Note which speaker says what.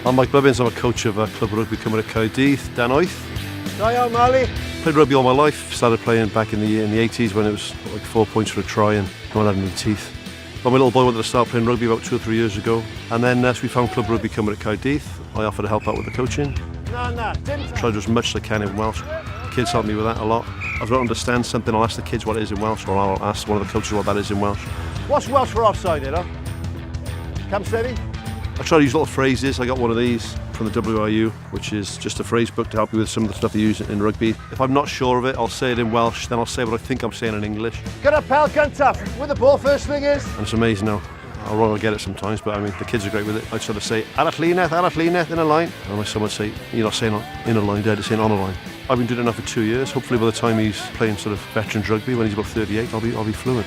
Speaker 1: I'm Mike Bubbins, I'm a coach of Clwb Rygbi Cymry Caerdydd, Dan Oith.
Speaker 2: Da iawn, Mali.
Speaker 1: Played rugby all my life, started playing back in the 80s when it was like 4 points for a try and no one had any teeth. When my little boy wanted to start playing rugby about 2 or 3 years ago, and then as we found Clwb Rygbi Cymry Caerdydd, I offered to help out with the coaching. Try to do as much as I can in Welsh. Kids help me with that a lot. If I don't understand something, I'll ask the kids what it is in Welsh, or I'll ask one of the coaches what that is in Welsh.
Speaker 2: What's Welsh for offside, you know? Come steady.
Speaker 1: I try to use little phrases. I got one of these from the WIU, which is just a phrase book to help you with some of the stuff they use in rugby. If I'm not sure of it, I'll say it in Welsh, then I'll say what I think I'm saying in English.
Speaker 2: Get up, pal, gun tough. With the ball, first thing is.
Speaker 1: And it's amazing now. I'll rather get it sometimes, but I mean, the kids are great with it. I sort of say, arall llinell, in a line. And my son would say, you're not saying in a line, Dad, you're saying on a line. I've been doing it now for 2 years. Hopefully by the time he's playing sort of veterans rugby, when he's about 38, I'll be fluent.